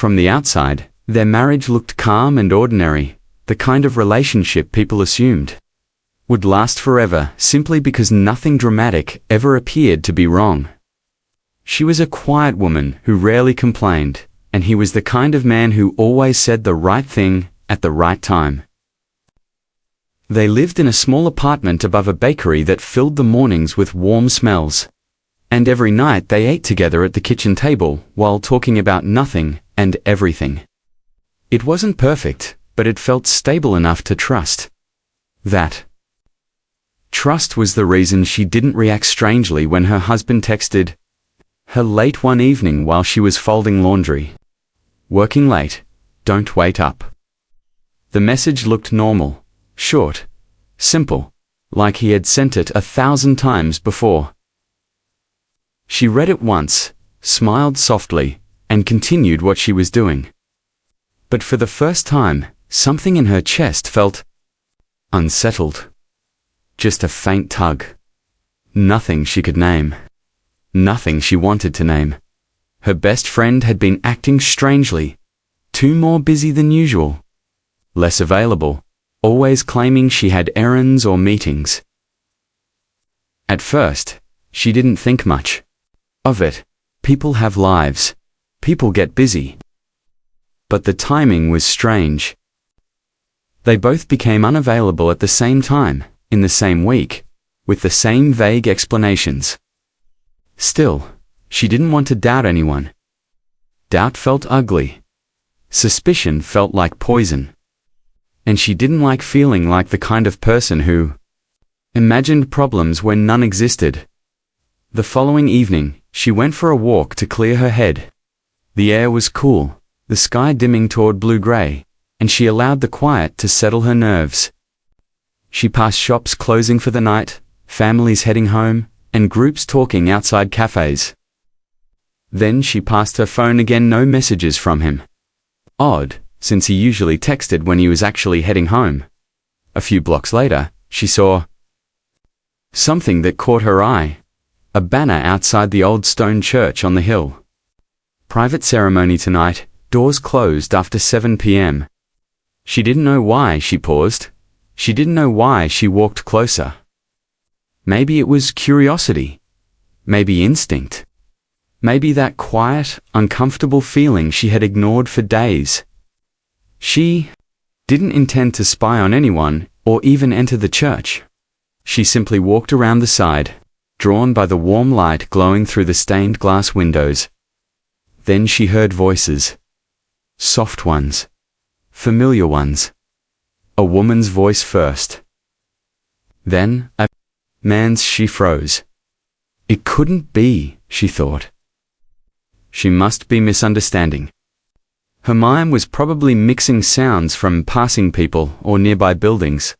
From the outside, their marriage looked calm and ordinary, the kind of relationship people assumed would last forever simply because nothing dramatic ever appeared to be wrong. She was a quiet woman who rarely complained, and he was the kind of man who always said the right thing at the right time. They lived in a small apartment above a bakery that filled the mornings with warm smells. And every night they ate together at the kitchen table while talking about nothing and everything. It wasn't perfect, but it felt stable enough to trust. That trust was the reason she didn't react strangely when her husband texted her late one evening while she was folding laundry. "Working late, don't wait up." The message looked normal, short, simple, like he had sent it 1,000 times before. She read it once, smiled softly, and continued what she was doing. But for the first time, something in her chest felt unsettled. Just a faint tug. Nothing she could name. Nothing she wanted to name. Her best friend had been acting strangely, too more busy than usual, less available, always claiming she had errands or meetings. At first, she didn't think much of it. People have lives. People get busy. But the timing was strange. They both became unavailable at the same time, in the same week, with the same vague explanations. Still, she didn't want to doubt anyone. Doubt felt ugly. Suspicion felt like poison. And she didn't like feeling like the kind of person who imagined problems when none existed. The following evening, she went for a walk to clear her head. The air was cool, the sky dimming toward blue-gray, and she allowed the quiet to settle her nerves. She passed shops closing for the night, families heading home, and groups talking outside cafes. Then she passed her phone again, no messages from him. Odd, since he usually texted when he was actually heading home. A few blocks later, she saw something that caught her eye. A banner outside the old stone church on the hill. Private ceremony tonight, doors closed after 7 p.m. She didn't know why she paused. She didn't know why she walked closer. Maybe it was curiosity. Maybe instinct. Maybe that quiet, uncomfortable feeling she had ignored for days. She didn't intend to spy on anyone or even enter the church. She simply walked around the side, drawn by the warm light glowing through the stained glass windows. Then she heard voices. Soft ones. Familiar ones. A woman's voice first. Then, a man's. She froze. It couldn't be, she thought. She must be misunderstanding. Her mind was probably mixing sounds from passing people or nearby buildings.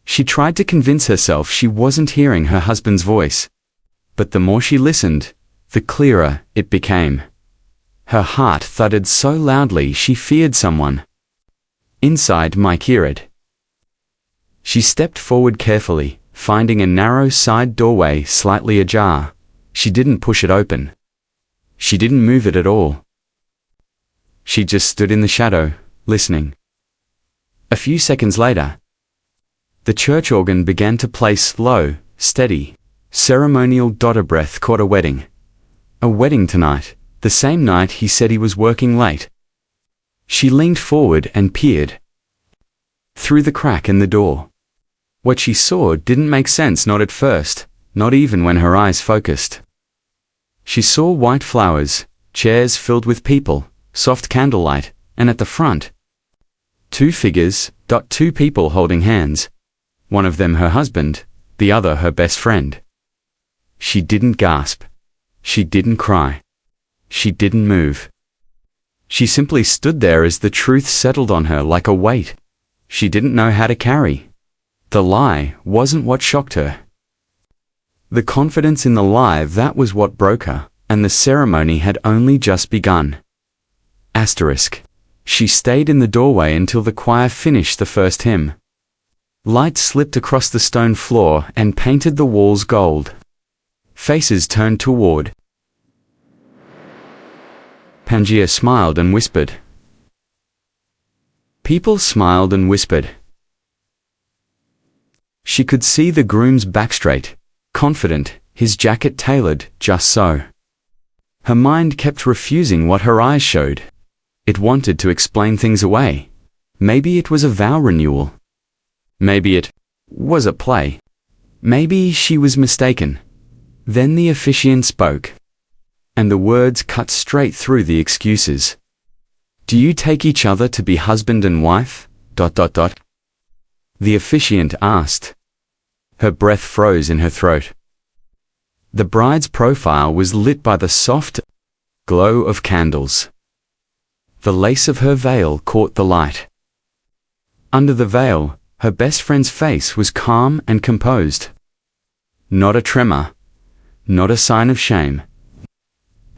She tried to convince herself she wasn't hearing her husband's voice. But the more she listened, the clearer it became. Her heart thudded so loudly she feared someone inside might hear it. She stepped forward carefully, finding a narrow side doorway slightly ajar. She didn't push it open. She didn't move it at all. She just stood in the shadow, listening. A few seconds later, the church organ began to play slow, steady, ceremonial. A breath caught a wedding. A wedding tonight, the same night he said he was working late. She leaned forward and peered through the crack in the door. What she saw didn't make sense, not at first, not even when her eyes focused. She saw white flowers, chairs filled with people, soft candlelight, and at the front, two figures. Two people holding hands. One of them her husband, the other her best friend. She didn't gasp. She didn't cry. She didn't move. She simply stood there as the truth settled on her like a weight she didn't know how to carry. The lie wasn't what shocked her. The confidence in the lie, that was what broke her, and the ceremony had only just begun. Asterisk. She stayed in the doorway until the choir finished the first hymn. Light slipped across the stone floor and painted the walls gold. Faces turned toward Pangaea smiled and whispered. People smiled and whispered. She could see the groom's back straight, confident, his jacket tailored just so. Her mind kept refusing what her eyes showed. It wanted to explain things away. Maybe it was a vow renewal. Maybe it was a play. Maybe she was mistaken. Then the officiant spoke, and the words cut straight through the excuses. Do you take each other to be husband and wife? ... The officiant asked. Her breath froze in her throat. The bride's profile was lit by the soft glow of candles. The lace of her veil caught the light. Under the veil, her best friend's face was calm and composed. Not a tremor. Not a sign of shame.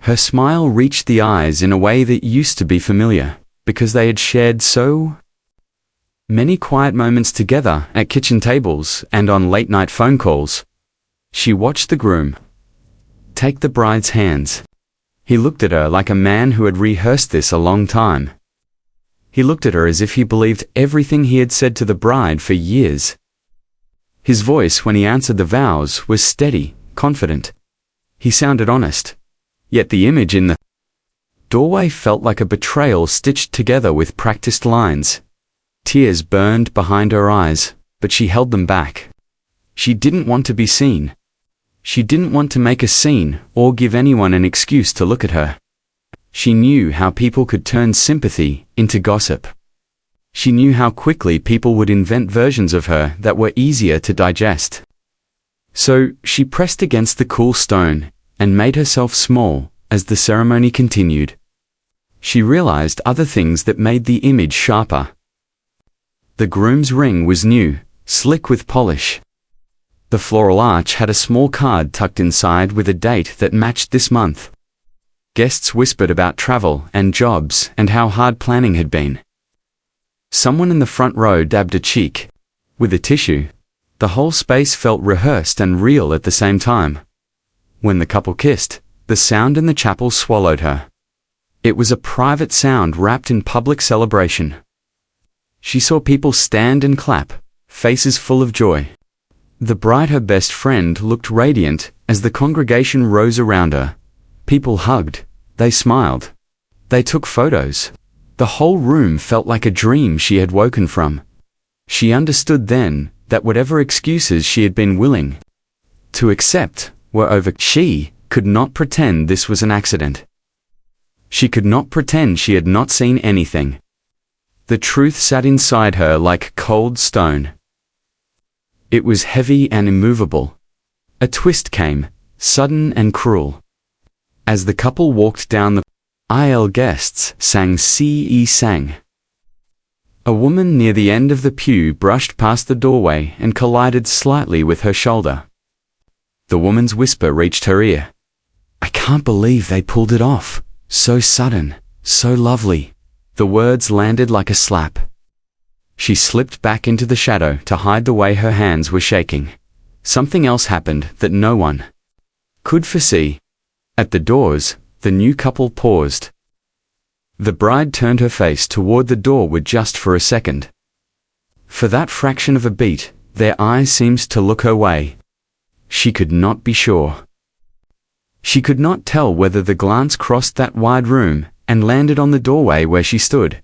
Her smile reached the eyes in a way that used to be familiar, because they had shared so many quiet moments together at kitchen tables and on late-night phone calls. She watched the groom take the bride's hands. He looked at her like a man who had rehearsed this a long time. He looked at her as if he believed everything he had said to the bride for years. His voice, when he answered the vows, was steady, confident. He sounded honest. Yet the image in the doorway felt like a betrayal stitched together with practiced lines. Tears burned behind her eyes, but she held them back. She didn't want to be seen. She didn't want to make a scene or give anyone an excuse to look at her. She knew how people could turn sympathy into gossip. She knew how quickly people would invent versions of her that were easier to digest. So she pressed against the cool stone and made herself small as the ceremony continued. She realized other things that made the image sharper. The groom's ring was new, slick with polish. The floral arch had a small card tucked inside with a date that matched this month. Guests whispered about travel and jobs and how hard planning had been. Someone in the front row dabbed a cheek with a tissue. The whole space felt rehearsed and real at the same time. When the couple kissed, the sound in the chapel swallowed her. It was a private sound wrapped in public celebration. She saw people stand and clap, faces full of joy. The bride, her best friend, looked radiant as the congregation rose around her. People hugged, they smiled, they took photos. The whole room felt like a dream she had woken from. She understood then that whatever excuses she had been willing to accept were over. She could not pretend this was an accident. She could not pretend she had not seen anything. The truth sat inside her like cold stone. It was heavy and immovable. A twist came, sudden and cruel. As the couple walked down the aisle, guests sang "See Sang." A woman near the end of the pew brushed past the doorway and collided slightly with her shoulder. The woman's whisper reached her ear. "I can't believe they pulled it off. So sudden, so lovely." The words landed like a slap. She slipped back into the shadow to hide the way her hands were shaking. Something else happened that no one could foresee. At the doors, the new couple paused. The bride turned her face toward the doorway just for a second. For that fraction of a beat, their eyes seemed to look her way. She could not be sure. She could not tell whether the glance crossed that wide room and landed on the doorway where she stood.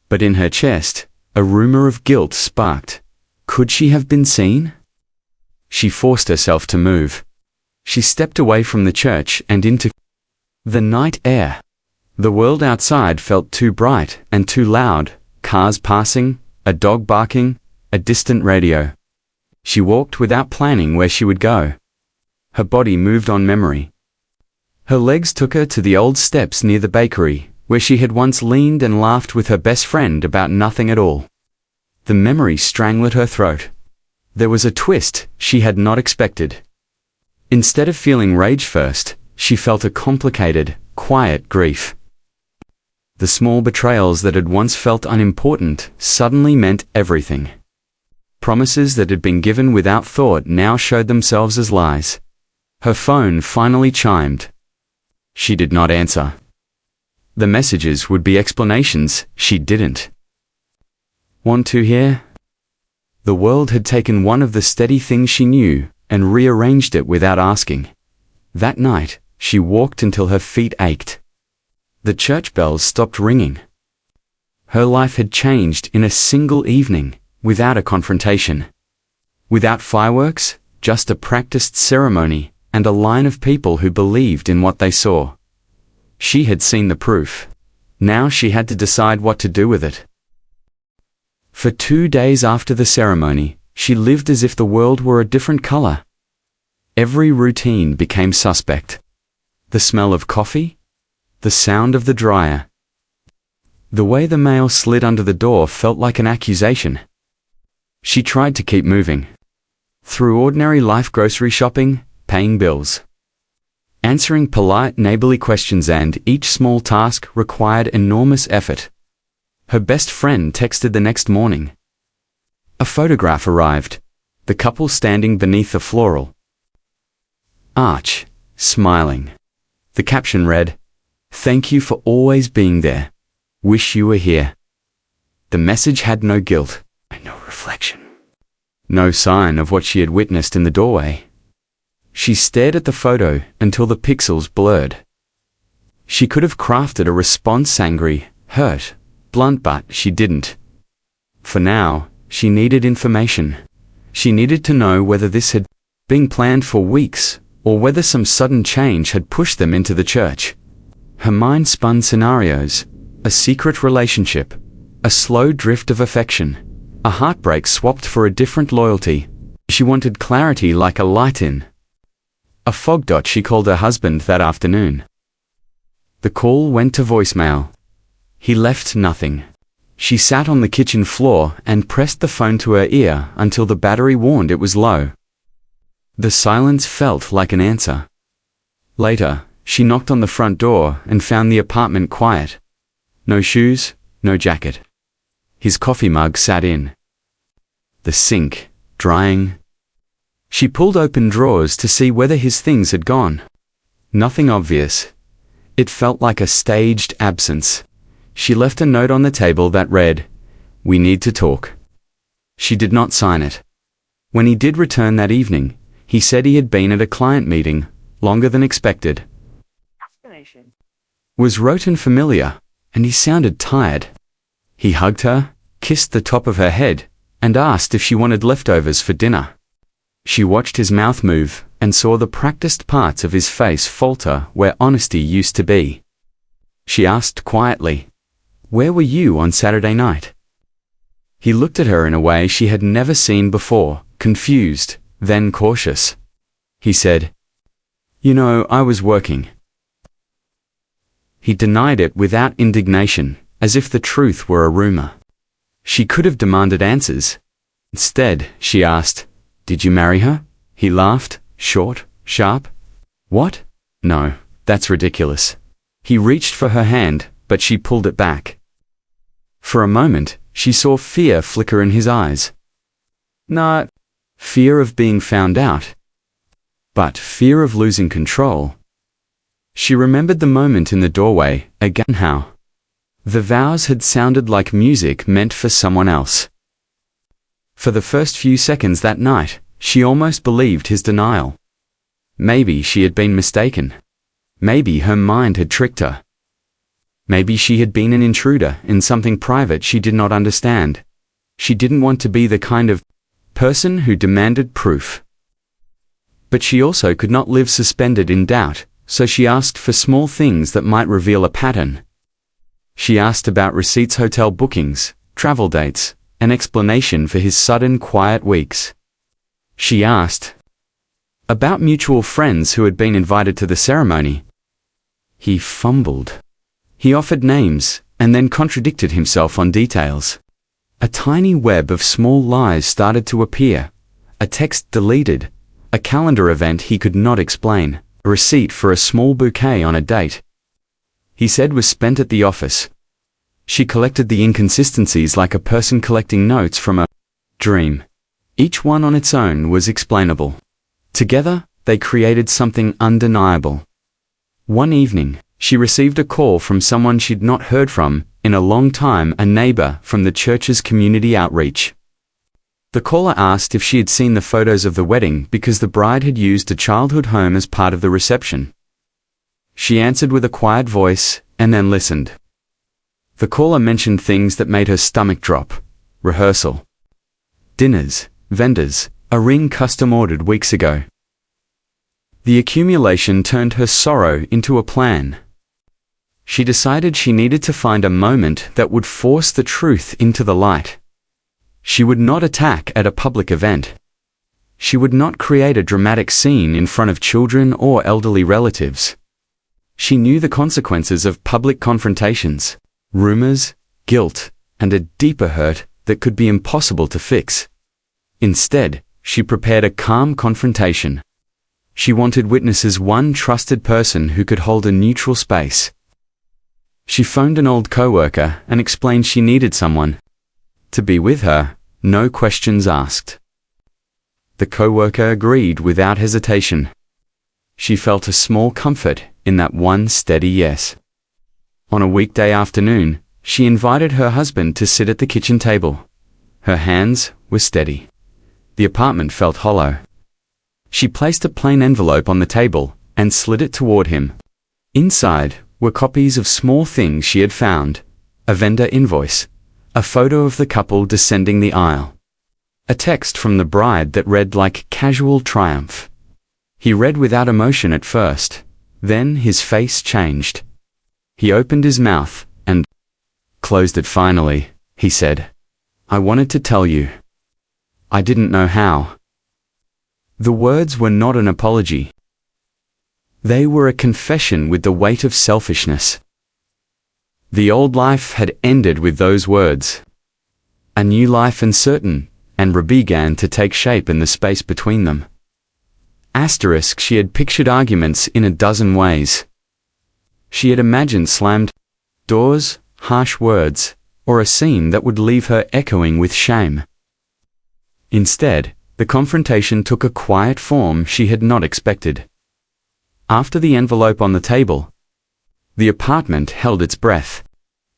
But in her chest, a rumor of guilt sparked. Could she have been seen? She forced herself to move. She stepped away from the church and into the night air. The world outside felt too bright and too loud, cars passing, a dog barking, a distant radio. She walked without planning where she would go. Her body moved on memory. Her legs took her to the old steps near the bakery, where she had once leaned and laughed with her best friend about nothing at all. The memory strangled her throat. There was a twist she had not expected. Instead of feeling rage first, she felt a complicated, quiet grief. The small betrayals that had once felt unimportant suddenly meant everything. Promises that had been given without thought now showed themselves as lies. Her phone finally chimed. She did not answer. The messages would be explanations she didn't want to hear. The world had taken one of the steady things she knew and rearranged it without asking. That night, she walked until her feet ached. The church bells stopped ringing. Her life had changed in a single evening, without a confrontation. Without fireworks, just a practiced ceremony and a line of people who believed in what they saw. She had seen the proof. Now she had to decide what to do with it. For 2 days after the ceremony, she lived as if the world were a different color. Every routine became suspect. The smell of coffee, the sound of the dryer. The way the mail slid under the door felt like an accusation. She tried to keep moving. Through ordinary life, grocery shopping, paying bills, answering polite neighborly questions, and each small task required enormous effort. Her best friend texted the next morning. A photograph arrived, the couple standing beneath a floral arch, smiling. The caption read, "Thank you for always being there. Wish you were here." The message had no guilt, no reflection, no sign of what she had witnessed in the doorway. She stared at the photo until the pixels blurred. She could have crafted a response, angry, hurt, blunt, but she didn't. For now, she needed information. She needed to know whether this had been planned for weeks, or whether some sudden change had pushed them into the church. Her mind spun scenarios: a secret relationship, a slow drift of affection, a heartbreak swapped for a different loyalty. She wanted clarity like a light in a fog. She called her husband that afternoon. The call went to voicemail. He left nothing. She sat on the kitchen floor and pressed the phone to her ear until the battery warned it was low. The silence felt like an answer. Later, she knocked on the front door and found the apartment quiet. No shoes, no jacket. His coffee mug sat in the sink, drying. She pulled open drawers to see whether his things had gone. Nothing obvious. It felt like a staged absence. She left a note on the table that read, "We need to talk." She did not sign it. When he did return that evening, he said he had been at a client meeting, longer than expected. Was rote and familiar, and he sounded tired. He hugged her, kissed the top of her head, and asked if she wanted leftovers for dinner. She watched his mouth move and saw the practiced parts of his face falter where honesty used to be. She asked quietly, "Where were you on Saturday night?" He looked at her in a way she had never seen before, confused, then cautious. He said, "You know, I was working." He denied it without indignation, as if the truth were a rumor. She could have demanded answers. Instead, she asked, "Did you marry her?" He laughed, short, sharp. "What? No, that's ridiculous." He reached for her hand, but she pulled it back. For a moment, she saw fear flicker in his eyes. Not fear of being found out, but fear of losing control. She remembered the moment in the doorway, again how the vows had sounded like music meant for someone else. For the first few seconds that night, she almost believed his denial. Maybe she had been mistaken. Maybe her mind had tricked her. Maybe she had been an intruder in something private she did not understand. She didn't want to be the kind of person who demanded proof. But she also could not live suspended in doubt, so she asked for small things that might reveal a pattern. She asked about receipts, hotel bookings, travel dates, an explanation for his sudden quiet weeks. She asked about mutual friends who had been invited to the ceremony. He fumbled. He offered names, and then contradicted himself on details. A tiny web of small lies started to appear. A text deleted, a calendar event he could not explain, a receipt for a small bouquet on a date he said was spent at the office. She collected the inconsistencies like a person collecting notes from a dream. Each one on its own was explainable. Together, they created something undeniable. One evening, She received a call from someone she'd not heard from in a long time, a neighbor from the church's community outreach. The caller asked if she had seen the photos of the wedding because the bride had used a childhood home as part of the reception. She answered with a quiet voice and then listened. The caller mentioned things that made her stomach drop: rehearsal, dinners, vendors, a ring custom ordered weeks ago. The accumulation turned her sorrow into a plan. She decided she needed to find a moment that would force the truth into the light. She would not attack at a public event. She would not create a dramatic scene in front of children or elderly relatives. She knew the consequences of public confrontations: rumors, guilt, and a deeper hurt that could be impossible to fix. Instead, she prepared a calm confrontation. She wanted witnesses, one trusted person who could hold a neutral space. She phoned an old coworker and explained she needed someone to be with her, no questions asked. The coworker agreed without hesitation. She felt a small comfort in that one steady yes. On a weekday afternoon, she invited her husband to sit at the kitchen table. Her hands were steady. The apartment felt hollow. She placed a plain envelope on the table and slid it toward him. Inside were copies of small things she had found: a vendor invoice, a photo of the couple descending the aisle, a text from the bride that read like casual triumph. He read without emotion at first, then his face changed. He opened his mouth and closed it finally. He said, "I wanted to tell you. I didn't know how." The words were not an apology. They were a confession with the weight of selfishness. The old life had ended with those words. A new life, uncertain and began to take shape in the space between them. She had pictured arguments in a dozen ways. She had imagined slammed doors, harsh words, or a scene that would leave her echoing with shame. Instead, the confrontation took a quiet form she had not expected. After the envelope on the table, the apartment held its breath.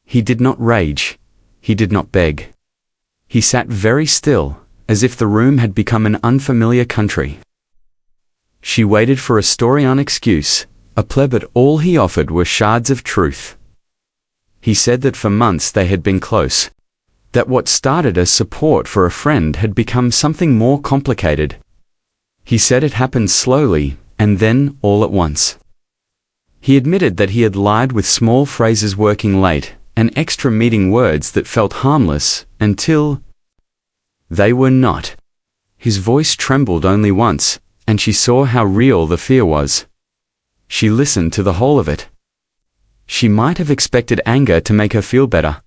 He did not rage. He did not beg. He sat very still, as if the room had become an unfamiliar country. She waited for a story-on excuse, a plea, but all he offered were shards of truth. He said that for months they had been close, that what started as support for a friend had become something more complicated. He said it happened slowly, and then all at once. He admitted that he had lied with small phrases: working late, and extra meeting words that felt harmless until they were not. His voice trembled only once, and she saw how real the fear was. She listened to the whole of it. She might have expected anger to make her feel better.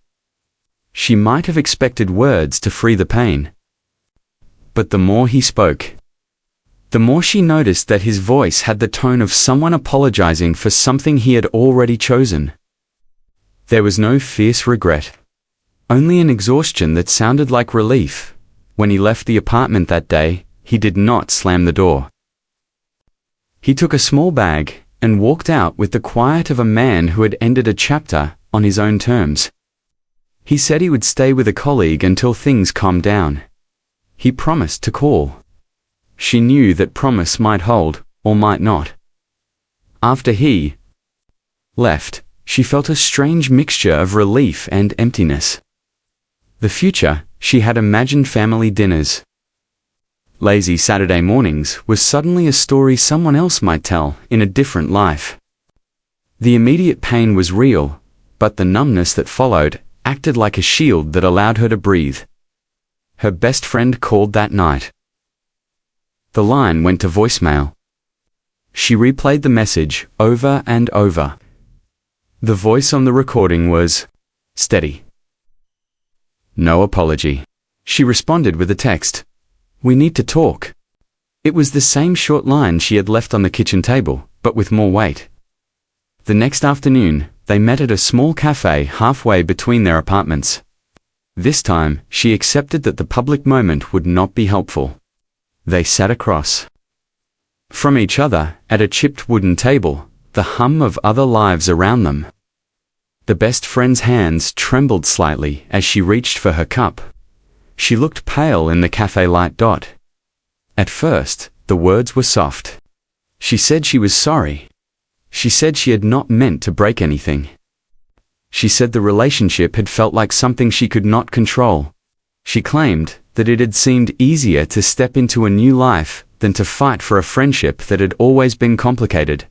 She might have expected words to free the pain. But the more he spoke, the more she noticed that his voice had the tone of someone apologizing for something he had already chosen. There was no fierce regret, only an exhaustion that sounded like relief. When he left the apartment that day, he did not slam the door. He took a small bag and walked out with the quiet of a man who had ended a chapter on his own terms. He said he would stay with a colleague until things calmed down. He promised to call. She knew that promise might hold, or might not. After he left, she felt a strange mixture of relief and emptiness. The future she had imagined: family dinners, lazy Saturday mornings, was suddenly a story someone else might tell in a different life. The immediate pain was real, but the numbness that followed acted like a shield that allowed her to breathe. Her best friend called that night. The line went to voicemail. She replayed the message over and over. The voice on the recording was steady. No apology. She responded with a text: "We need to talk." It was the same short line she had left on the kitchen table, but with more weight. The next afternoon, they met at a small cafe halfway between their apartments. This time, she accepted that the public moment would not be helpful. They sat across from each other at a chipped wooden table, the hum of other lives around them. The best friend's hands trembled slightly as she reached for her cup. She looked pale in the cafe light dot. At first, the words were soft. She said she was sorry. She said she had not meant to break anything. She said the relationship had felt like something she could not control. She claimed that it had seemed easier to step into a new life than to fight for a friendship that had always been complicated.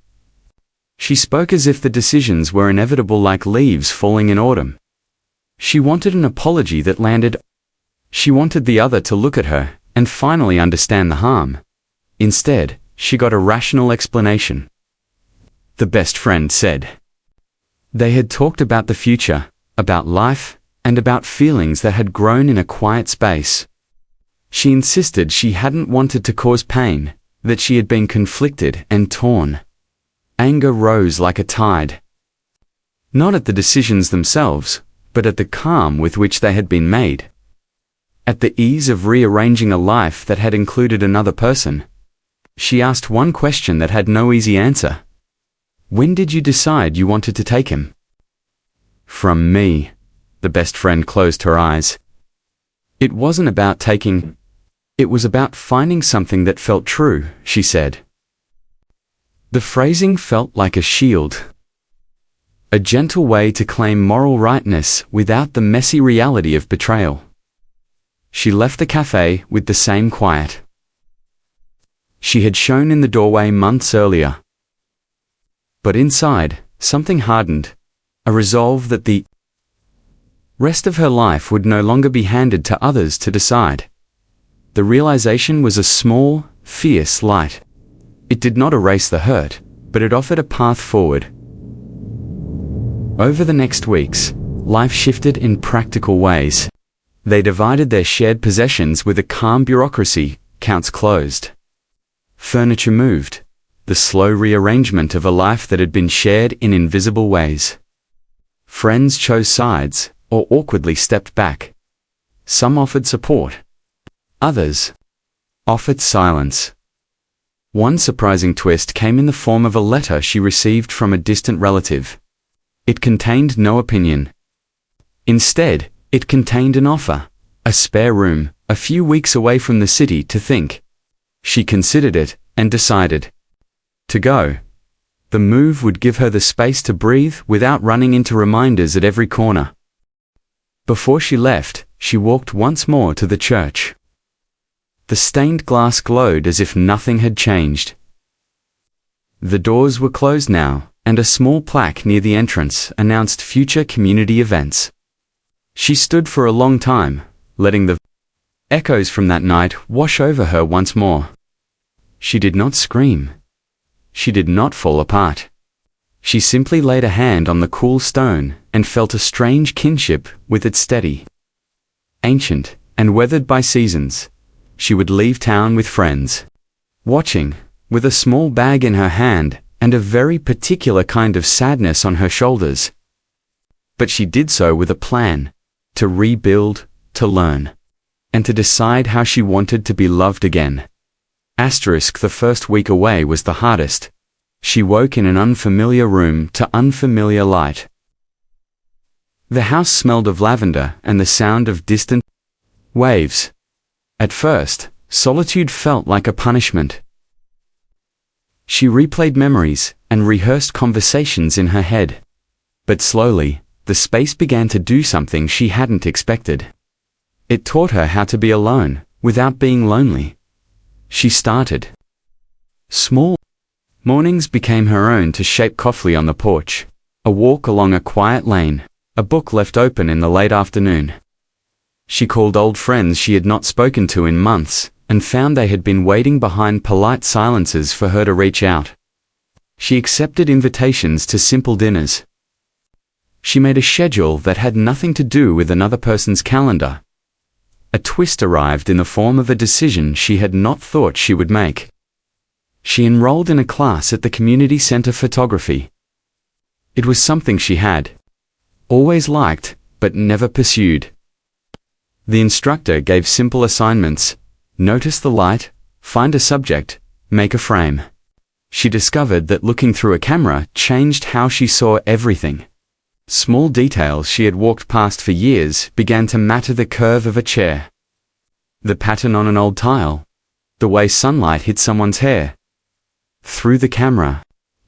She spoke as if the decisions were inevitable, like leaves falling in autumn. She wanted an apology that landed. She wanted the other to look at her and finally understand the harm. Instead, she got a rational explanation. The best friend said. They had talked about the future, about life, and about feelings that had grown in a quiet space. She insisted she hadn't wanted to cause pain, that she had been conflicted and torn. Anger rose like a tide. Not at the decisions themselves, but at the calm with which they had been made. At the ease of rearranging a life that had included another person. She asked one question that had no easy answer. When did you decide you wanted to take him? From me. The best friend closed her eyes. It wasn't about taking. It was about finding something that felt true, she said. The phrasing felt like a shield. A gentle way to claim moral rightness without the messy reality of betrayal. She left the cafe with the same quiet she had shown in the doorway months earlier. But inside, something hardened, a resolve that the rest of her life would no longer be handed to others to decide. The realization was a small, fierce light. It did not erase the hurt, but it offered a path forward. Over the next weeks, life shifted in practical ways. They divided their shared possessions with a calm bureaucracy, accounts closed. Furniture moved, the slow rearrangement of a life that had been shared in invisible ways. Friends chose sides, or awkwardly stepped back. Some offered support. Others offered silence. One surprising twist came in the form of a letter she received from a distant relative. It contained no opinion. Instead, it contained an offer, a spare room, a few weeks away from the city to think. She considered it, and decided to go. The move would give her the space to breathe without running into reminders at every corner. Before she left, she walked once more to the church. The stained glass glowed as if nothing had changed. The doors were closed now, and a small plaque near the entrance announced future community events. She stood for a long time, letting the echoes from that night wash over her once more. She did not scream. She did not fall apart. She simply laid a hand on the cool stone and felt a strange kinship with its steady. Ancient and weathered by seasons, she would leave town with friends. Watching, with a small bag in her hand and a very particular kind of sadness on her shoulders. But she did so with a plan, to rebuild, to learn, and to decide how she wanted to be loved again. The first week away was the hardest. She woke in an unfamiliar room to unfamiliar light. The house smelled of lavender and the sound of distant waves. At first, solitude felt like a punishment. She replayed memories and rehearsed conversations in her head. But slowly, the space began to do something she hadn't expected. It taught her how to be alone, without being lonely. She started small. Mornings became her own to shape coffee on the porch, a walk along a quiet lane, a book left open in the late afternoon. She called old friends she had not spoken to in months, and found they had been waiting behind polite silences for her to reach out. She accepted invitations to simple dinners. She made a schedule that had nothing to do with another person's calendar. A twist arrived in the form of a decision she had not thought she would make. She enrolled in a class at the community center photography. It was something she had always liked, but never pursued. The instructor gave simple assignments: notice the light, find a subject, make a frame. She discovered that looking through a camera changed how she saw everything. Small details she had walked past for years began to matter: the curve of a chair, the pattern on an old tile, the way sunlight hit someone's hair. Through the camera,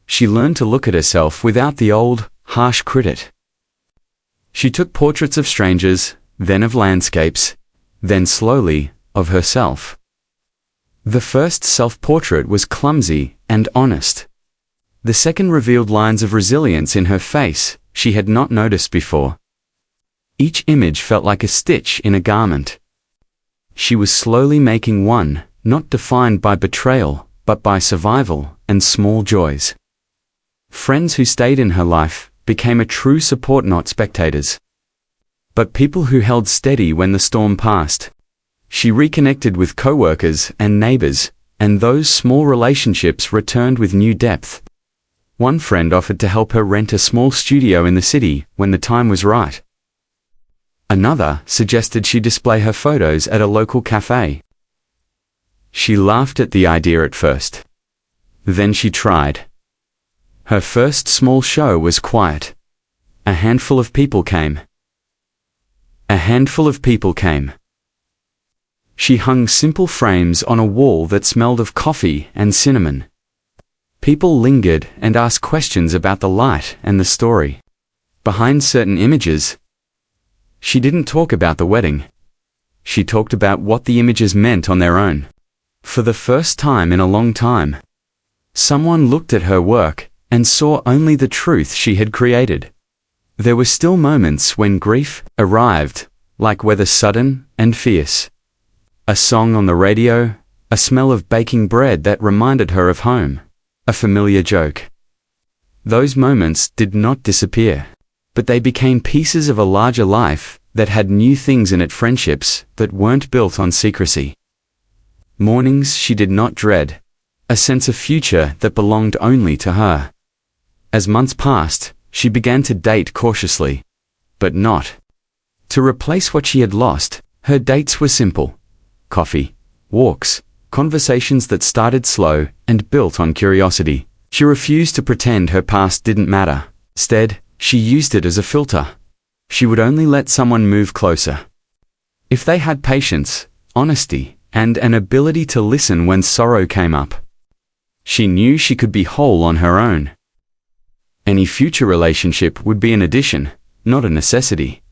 she learned to look at herself without the old, harsh critic. She took portraits of strangers, then of landscapes, then slowly, of herself. The first self-portrait was clumsy and honest. The second revealed lines of resilience in her face she had not noticed before. Each image felt like a stitch in a garment. She was slowly making one, not defined by betrayal, but by survival and small joys. Friends who stayed in her life became a true support, not spectators, but people who held steady when the storm passed. She reconnected with co-workers and neighbors, and those small relationships returned with new depth. One friend offered to help her rent a small studio in the city when the time was right. Another suggested she display her photos at a local cafe. She laughed at the idea at first. Then she tried. Her first small show was quiet. A handful of people came. She hung simple frames on a wall that smelled of coffee and cinnamon. People lingered and asked questions about the light and the story behind certain images. She didn't talk about the wedding. She talked about what the images meant on their own. For the first time in a long time, someone looked at her work and saw only the truth she had created. There were still moments when grief arrived, like weather sudden and fierce. A song on the radio, a smell of baking bread that reminded her of home, a familiar joke. Those moments did not disappear, but they became pieces of a larger life that had new things in it: friendships that weren't built on secrecy, mornings she did not dread, a sense of future that belonged only to her. As months passed, she began to date cautiously, but not to replace what she had lost. Her dates were simple: coffee, walks, conversations that started slow and built on curiosity. She refused to pretend her past didn't matter. Instead, she used it as a filter. She would only let someone move closer if they had patience, honesty, and an ability to listen when sorrow came up. She knew she could be whole on her own. Any future relationship would be an addition, not a necessity.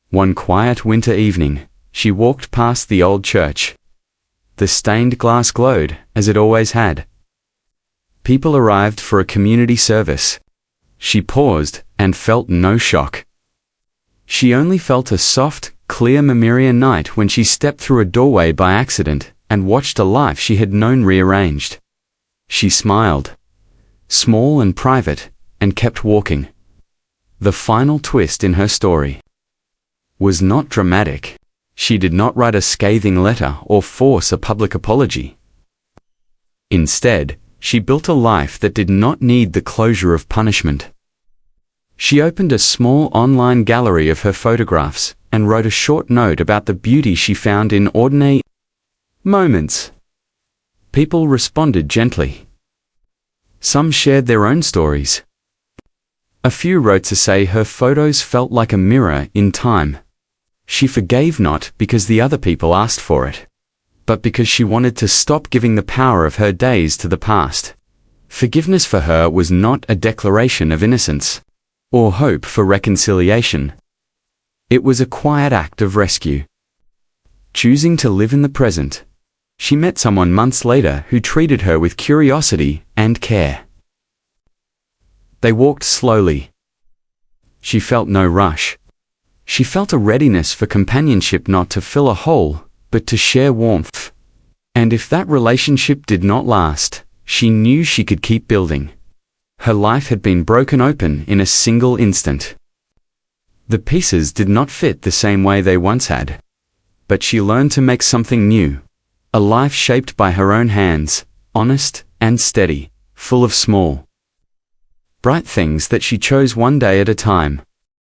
One quiet winter evening, she walked past the old church. The stained glass glowed, as it always had. People arrived for a community service. She paused and felt no shock. She only felt a soft, clear Mamirian night when she stepped through a doorway by accident and watched a life she had known rearranged. She smiled, small and private, and kept walking. The final twist in her story was not dramatic. She did not write a scathing letter or force a public apology. Instead, she built a life that did not need the closure of punishment. She opened a small online gallery of her photographs and wrote a short note about the beauty she found in ordinary moments. People responded gently. Some shared their own stories. A few wrote to say her photos felt like a mirror in time. She forgave not because the other people asked for it, but because she wanted to stop giving the power of her days to the past. Forgiveness for her was not a declaration of innocence or hope for reconciliation. It was a quiet act of rescue. Choosing to live in the present, she met someone months later who treated her with curiosity and care. They walked slowly. She felt no rush. She felt a readiness for companionship, not to fill a hole, but to share warmth. And if that relationship did not last, she knew she could keep building. Her life had been broken open in a single instant. The pieces did not fit the same way they once had. But she learned to make something new. A life shaped by her own hands, honest and steady, full of small, bright things that she chose one day at a time.